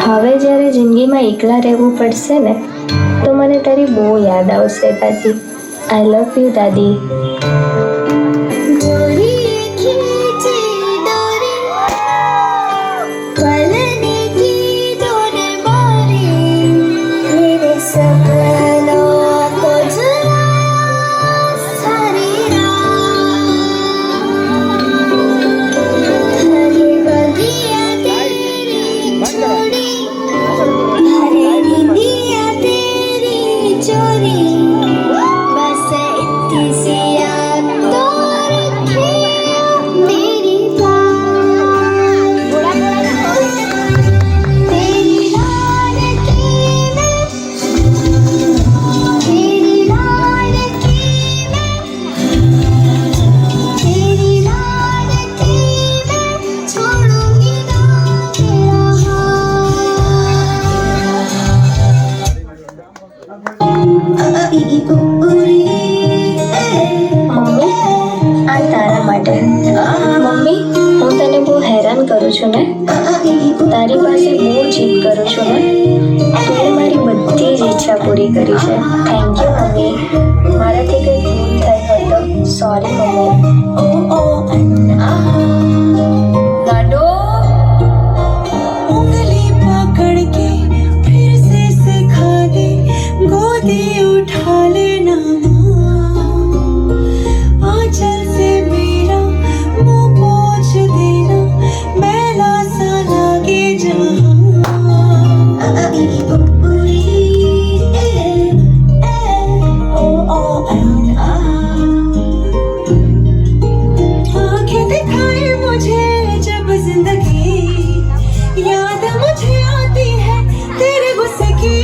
હવે જ્યારે જિંદગીમાં એકલા રહેવું પડશે ને તો મને તારી બહુ યાદ આવશે દાદી. આઈ લવ યુ દાદી. મમ્મી, હું તને બહુ હેરાન કરું છું ને? તારી પાસે બહુ જીદ કરું છું ને? તું મારી બધી જ ઈચ્છા પૂરી કરી છે. Thank you mummy. મારાથી કંઈ ભૂલ થઈ હોય તો સોરી મમ્મી. लाडो उंगली पकड़ के फिर से सिखा दे, गोदी उठा लेना आंचल से मेरा मुंह पोंछ देना, मैला सा लागे आंखें दिखाए मुझे जब जिंदगी, याद मुझे आती है तेरे गुस्से की,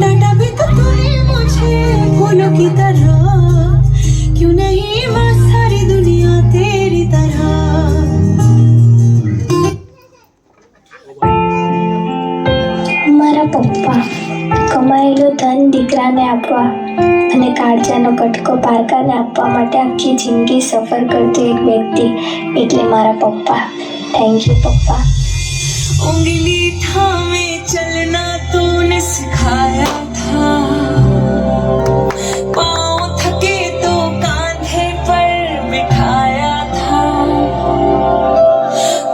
डांटा भी तो तूने मुझे फूलों की तरह, क्यों नहीं मैं सारी दुनिया तेरी तरह. મારા પપ્પા કમાયેલું ધન દીકરાને આપવા અને કાળજાનો કટકો પારકાને આપવા માટે આખી જિંદગી સફર કરતો એક વ્યક્તિ એટલે મારા પપ્પા. થેન્ક યુ પપ્પા. उंगली थामे चलना तूने सिखाया था, पाँव थके तो कांधे पर बिठाया था,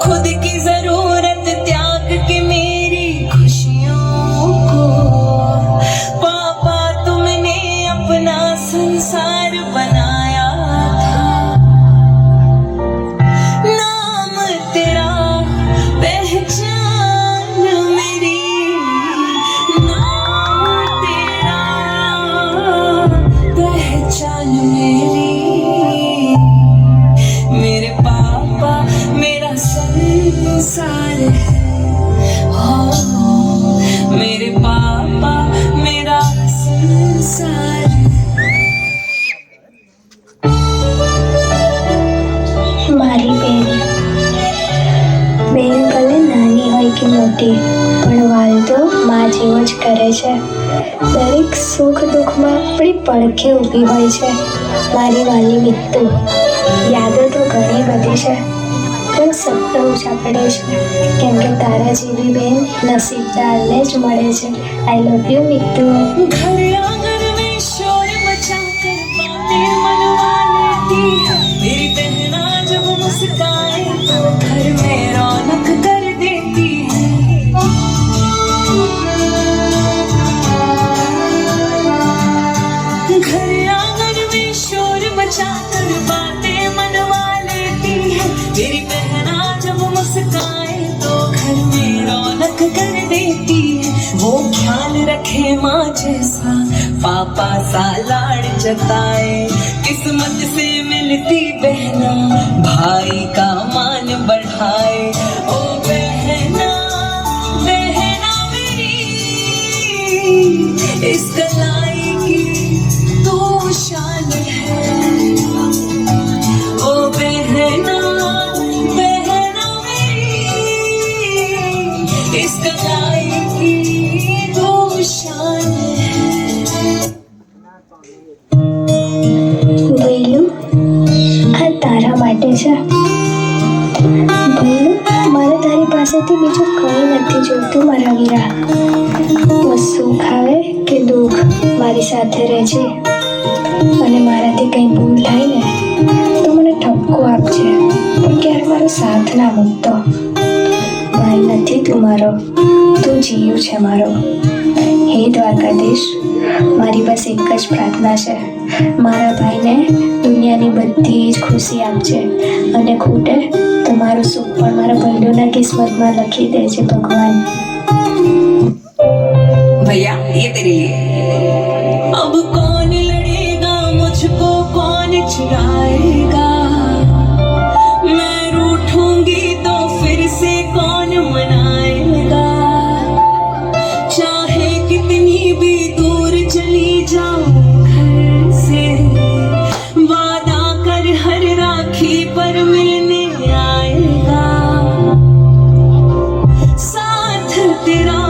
खुद की जरूरत त्याग के मेरी खुशियों को पापा तुमने अपना संसार बनाया था. नाम तेरा पहचान मेरी, नाम तेरा पहचान मेरी, मेरे पापा मेरा संसार है, हो मेरे पापा मेरा संसार है. મારી બેન ભલે નાની હોય કે મોટી પણ વાલતો મા જેવો જ કરે છે. દરેક સુખ દુઃખમાં આપણી પડખે ઊભી હોય છે. મારી વાલી મિત્તુ, યાદો તો ઘણી બધી છે પણ સપનું ઊંચા પડે છે કેમ કે તારા જેવી બેન નસીબદારને જ મળે છે. આઈ લવ યુ મિત્તુ. घर आंगन में शोर मचाकर बातें मनवा लेती है, मेरी बहना जब मुस्काए तो घर में रौनक कर देती है. घर आंगन में शोर मचाकर बातें मनवा लेती है, मेरी बहना जब मुस्काए तो घर में रौनक कर देती है. वो ख्याल रखे माँ जैसा, पापा सा लाड़ जताए, किस्मत से मिलती बहना भाई का मान बढ़ाए. ओ बहना बहना मेरी, इस कलाई की तो शान है. ओ बहना बहना मेरी, इस कलाई की तो शान है. ભૈલું, આ તારા માટે છે. ભૈલું, મારે તારી પાસેથી બીજું કંઈ નથી જોતું મારા વીરા. બસ સુખ આવે કે દુઃખ મારી સાથે રહેજે. અને મારાથી કંઈ ભૂલ થાય ને તો મને ઠપકો આપજે, પણ ક્યારે મારો સાથ ના મૂકતો. ભાઈ નથી તું મારો, તું જીવ છે મારો. હે દ્વારકાધીશ, મારી બસ એક જ પ્રાર્થના છે, મારા ભાઈને દુનિયાની બધી જ ખુશી આપજે, અને ખૂટે તો મારું સુખ પણ મારા ભાઈઓના કિસ્મતમાં લખી દેજે ભગવાન. भैया ये तेरे लिए. अब कौन लड़ेगा मुझको, कौन छुड़ाएगा, मैं रूठूंगी तो फिर से कौन मनाएगा, चाहे कितनी भी दूर चली जाऊं घर से, वादा कर हर राखी पर मिलने आएगा, साथ तेरा